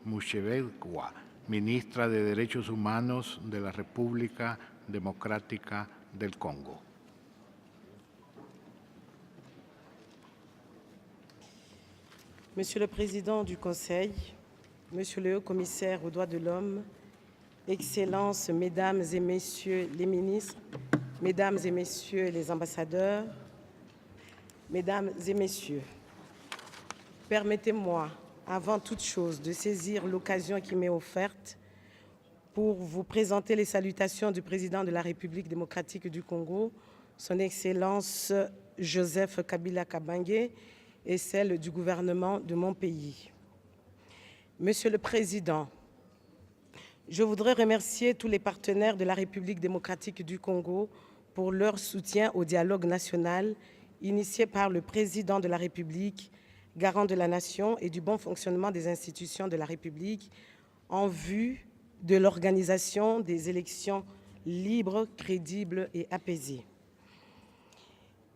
Mushevekwa, ministra de Derechos Humanos de la República Democrática del Congo. Monsieur le Président du Conseil, Monsieur le Haut-Commissaire aux droits de l'homme, Excellences, Mesdames et Messieurs les ministres, Mesdames et Messieurs les ambassadeurs, Mesdames et Messieurs, permettez-moi, avant toute chose, de saisir l'occasion qui m'est offerte pour vous présenter les salutations du Président de la République démocratique du Congo, Son Excellence Joseph Kabila Kabange, et celle du gouvernement de mon pays. Monsieur le Président, je voudrais remercier tous les partenaires de la République démocratique du Congo pour leur soutien au dialogue national initié par le Président de la République, garant de la nation et du bon fonctionnement des institutions de la République en vue de l'organisation des élections libres, crédibles et apaisées.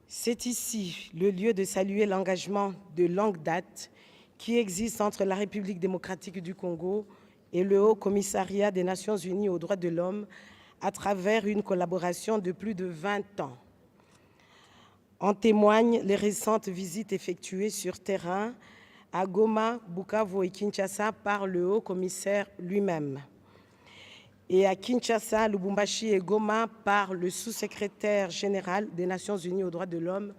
C'est ici le lieu de saluer l'engagement de longue date qui existe entre la République démocratique du Congo et le Haut Commissariat des Nations Unies aux droits de l'homme à travers une collaboration de plus de 20 ans. En témoignent les récentes visites effectuées sur terrain à Goma, Bukavu et Kinshasa par le Haut Commissaire lui-même, et à Kinshasa, Lubumbashi et Goma par le sous-secrétaire général des Nations Unies aux droits de l'homme,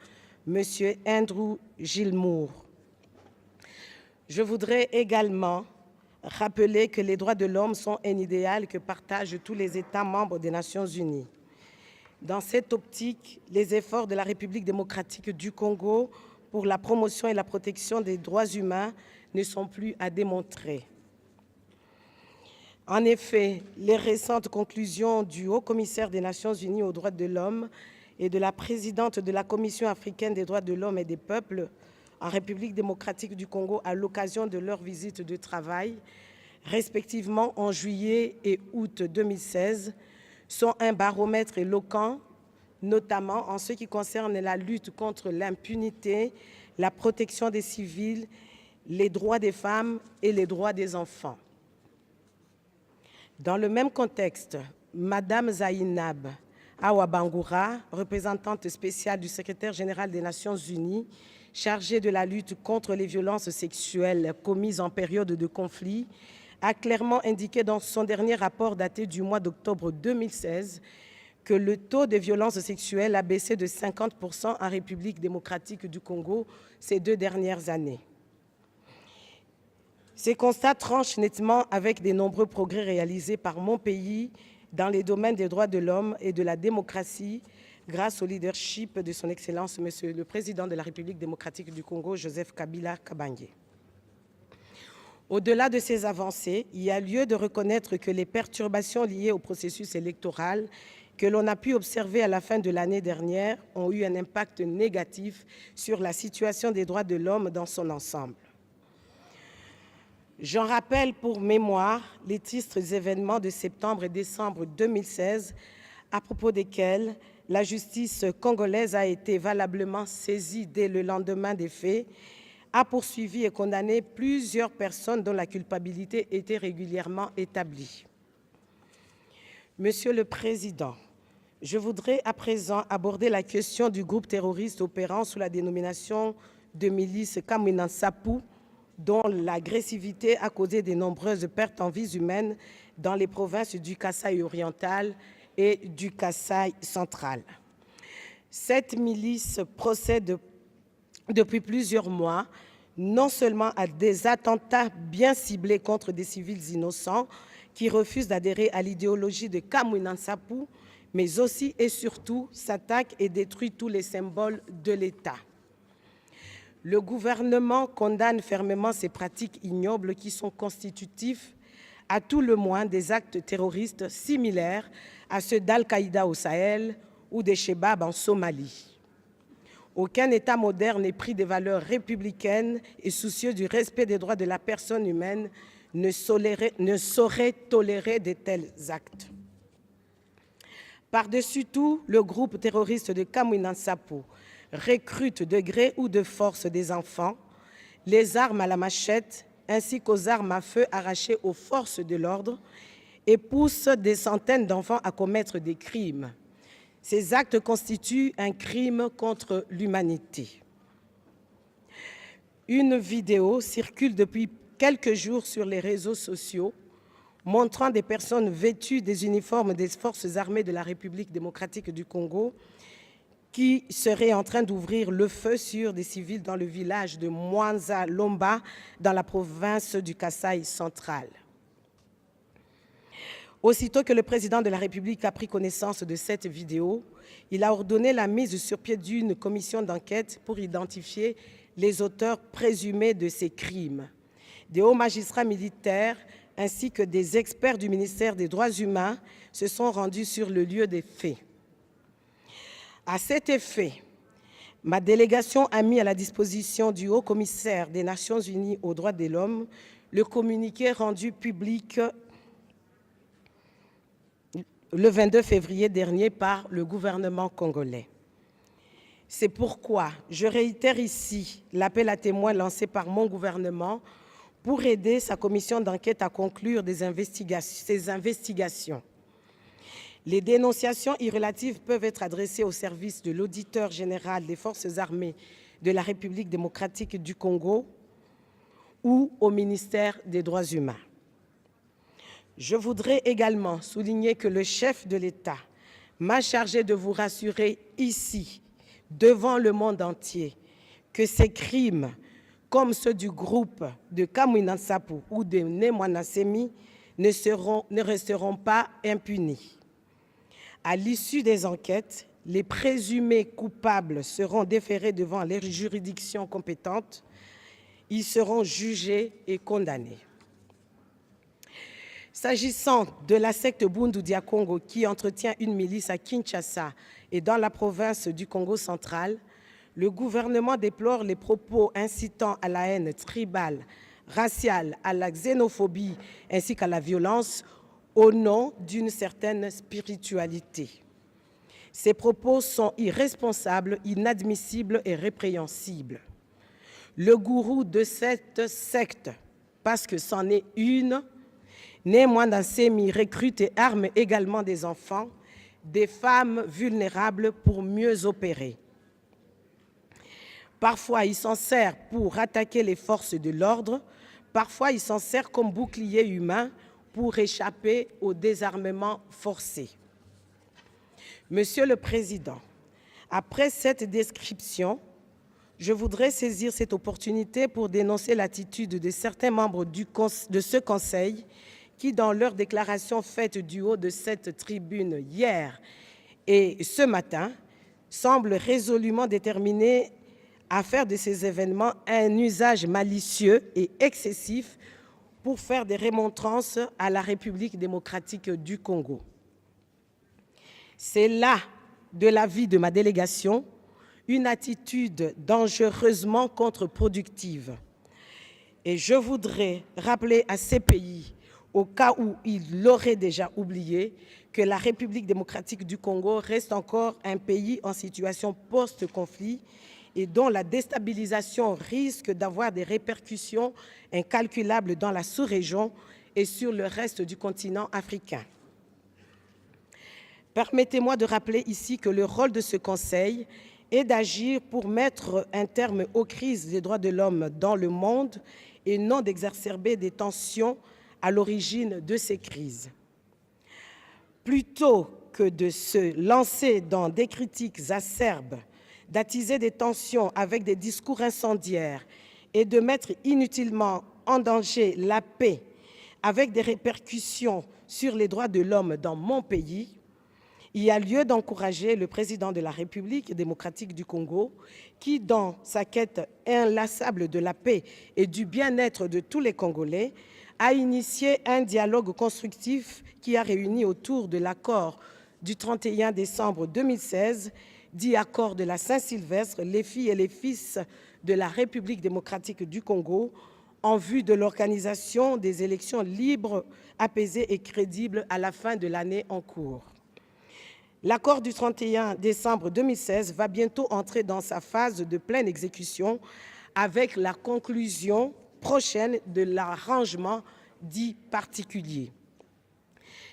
M. Andrew Gilmour. Je voudrais également rappeler que les droits de l'homme sont un idéal que partagent tous les États membres des Nations Unies. Dans cette optique, les efforts de la République démocratique du Congo pour la promotion et la protection des droits humains ne sont plus à démontrer. En effet, les récentes conclusions du Haut-Commissaire des Nations Unies aux droits de l'homme et de la présidente de la Commission africaine des droits de l'homme et des peuples en République démocratique du Congo à l'occasion de leur visite de travail, respectivement en juillet et août 2016, sont un baromètre éloquent, notamment en ce qui concerne la lutte contre l'impunité, la protection des civils, les droits des femmes et les droits des enfants. Dans le même contexte, Madame Zainab Awa Bangoura, représentante spéciale du secrétaire général des Nations Unies, chargée de la lutte contre les violences sexuelles commises en période de conflit, a clairement indiqué dans son dernier rapport daté du mois d'octobre 2016 que le taux de violences sexuelles a baissé de 50% en République démocratique du Congo ces 2 dernières années. Ces constats tranchent nettement avec des nombreux progrès réalisés par mon pays dans les domaines des droits de l'homme et de la démocratie grâce au leadership de son Excellence, Monsieur le Président de la République démocratique du Congo, Joseph Kabila Kabange. Au-delà de ces avancées, il y a lieu de reconnaître que les perturbations liées au processus électoral que l'on a pu observer à la fin de l'année dernière ont eu un impact négatif sur la situation des droits de l'homme dans son ensemble. J'en rappelle pour mémoire les tristes événements de septembre et décembre 2016, à propos desquels la justice congolaise a été valablement saisie dès le lendemain des faits, a poursuivi et condamné plusieurs personnes dont la culpabilité était régulièrement établie. Monsieur le Président, je voudrais à présent aborder la question du groupe terroriste opérant sous la dénomination de milice Kamwina Nsapu, dont l'agressivité a causé de nombreuses pertes en vies humaines dans les provinces du Kasaï oriental et du Kasaï central. Cette milice procède depuis plusieurs mois non seulement à des attentats bien ciblés contre des civils innocents qui refusent d'adhérer à l'idéologie de Kamwina Nsapu, mais aussi et surtout s'attaque et détruit tous les symboles de l'État. Le gouvernement condamne fermement ces pratiques ignobles qui sont constitutifs, à tout le moins, des actes terroristes similaires à ceux d'Al-Qaïda au Sahel ou des Chebab en Somalie. Aucun État moderne épris des valeurs républicaines et soucieux du respect des droits de la personne humaine ne saurait tolérer de tels actes. Par-dessus tout, le groupe terroriste de Kamwina Nsapu recrute de gré ou de force des enfants, les armes à la machette ainsi qu'aux armes à feu arrachées aux forces de l'ordre et poussent des centaines d'enfants à commettre des crimes. Ces actes constituent un crime contre l'humanité. Une vidéo circule depuis quelques jours sur les réseaux sociaux montrant des personnes vêtues des uniformes des forces armées de la République démocratique du Congo qui seraient en train d'ouvrir le feu sur des civils dans le village de Mwanza Lomba, dans la province du Kasaï central. Aussitôt que le président de la République a pris connaissance de cette vidéo, il a ordonné la mise sur pied d'une commission d'enquête pour identifier les auteurs présumés de ces crimes. Des hauts magistrats militaires ainsi que des experts du ministère des Droits humains se sont rendus sur le lieu des faits. À cet effet, ma délégation a mis à la disposition du Haut-Commissaire des Nations Unies aux droits de l'homme le communiqué rendu public le 22 février dernier par le gouvernement congolais. C'est pourquoi je réitère ici l'appel à témoins lancé par mon gouvernement pour aider sa commission d'enquête à conclure ces investigations. Les dénonciations irrelatives peuvent être adressées au service de l'auditeur général des forces armées de la République démocratique du Congo ou au ministère des Droits humains. Je voudrais également souligner que le chef de l'État m'a chargé de vous rassurer ici, devant le monde entier, que ces crimes, comme ceux du groupe de Kamwina Nsapu ou de Nemwana Semi, ne resteront pas impunis. À l'issue des enquêtes, les présumés coupables seront déférés devant les juridictions compétentes. Ils seront jugés et condamnés. S'agissant de la secte Bundu Dia Congo qui entretient une milice à Kinshasa et dans la province du Congo central, le gouvernement déplore les propos incitant à la haine tribale, raciale, à la xénophobie ainsi qu'à la violence au nom d'une certaine spiritualité. Ces propos sont irresponsables, inadmissibles et répréhensibles. Le gourou de cette secte, parce que c'en est une, Nemwana Semi recrute et arme également des enfants, des femmes vulnérables pour mieux opérer. Parfois, il s'en sert pour attaquer les forces de l'ordre, parfois il s'en sert comme bouclier humain pour échapper au désarmement forcé. Monsieur le Président, après cette description, je voudrais saisir cette opportunité pour dénoncer l'attitude de certains membres de ce Conseil qui, dans leur déclaration faite du haut de cette tribune hier et ce matin, semblent résolument déterminés à faire de ces événements un usage malicieux et excessif pour faire des remontrances à la République démocratique du Congo. C'est là, de l'avis de ma délégation, une attitude dangereusement contre-productive. Et je voudrais rappeler à ces pays, au cas où ils l'auraient déjà oublié, que la République démocratique du Congo reste encore un pays en situation post-conflit et dont la déstabilisation risque d'avoir des répercussions incalculables dans la sous-région et sur le reste du continent africain. Permettez-moi de rappeler ici que le rôle de ce Conseil est d'agir pour mettre un terme aux crises des droits de l'homme dans le monde et non d'exacerber des tensions à l'origine de ces crises. Plutôt que de se lancer dans des critiques acerbes, d'attiser des tensions avec des discours incendiaires et de mettre inutilement en danger la paix avec des répercussions sur les droits de l'homme dans mon pays, il y a lieu d'encourager le président de la République démocratique du Congo qui, dans sa quête inlassable de la paix et du bien-être de tous les Congolais, a initié un dialogue constructif qui a réuni autour de l'accord du 31 décembre 2016, dit accord de la Saint-Sylvestre, les filles et les fils de la République démocratique du Congo, en vue de l'organisation des élections libres, apaisées et crédibles à la fin de l'année en cours. L'accord du 31 décembre 2016 va bientôt entrer dans sa phase de pleine exécution avec la conclusion prochaine de l'arrangement dit particulier.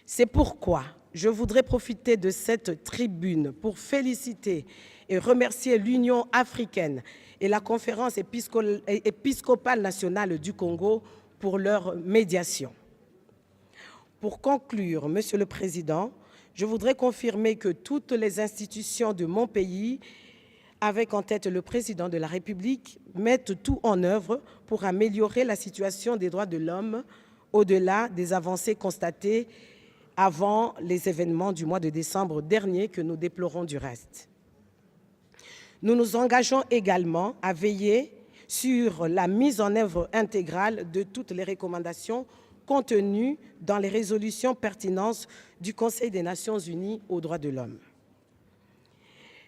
C'est pourquoi je voudrais profiter de cette tribune pour féliciter et remercier l'Union africaine et la Conférence épiscopale nationale du Congo pour leur médiation. Pour conclure, Monsieur le Président, je voudrais confirmer que toutes les institutions de mon pays, avec en tête le Président de la République, mettent tout en œuvre pour améliorer la situation des droits de l'homme au-delà des avancées constatées avant les événements du mois de décembre dernier que nous déplorons du reste. Nous nous engageons également à veiller sur la mise en œuvre intégrale de toutes les recommandations contenues dans les résolutions pertinentes du Conseil des Nations unies aux droits de l'homme.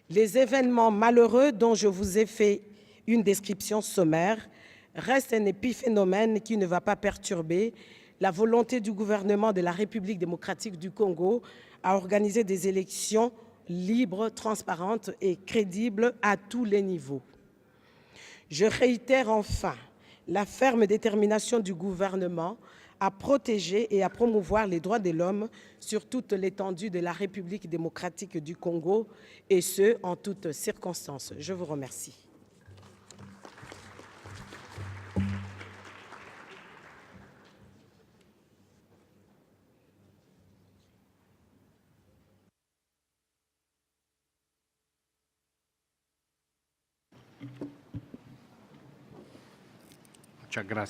Les événements malheureux dont je vous ai fait une description sommaire restent un épiphénomène qui ne va pas perturber la volonté du gouvernement de la République démocratique du Congo à organiser des élections libres, transparentes et crédibles à tous les niveaux. Je réitère enfin la ferme détermination du gouvernement à protéger et à promouvoir les droits de l'homme sur toute l'étendue de la République démocratique du Congo, et ce, en toutes circonstances. Je vous remercie. Muchas gracias.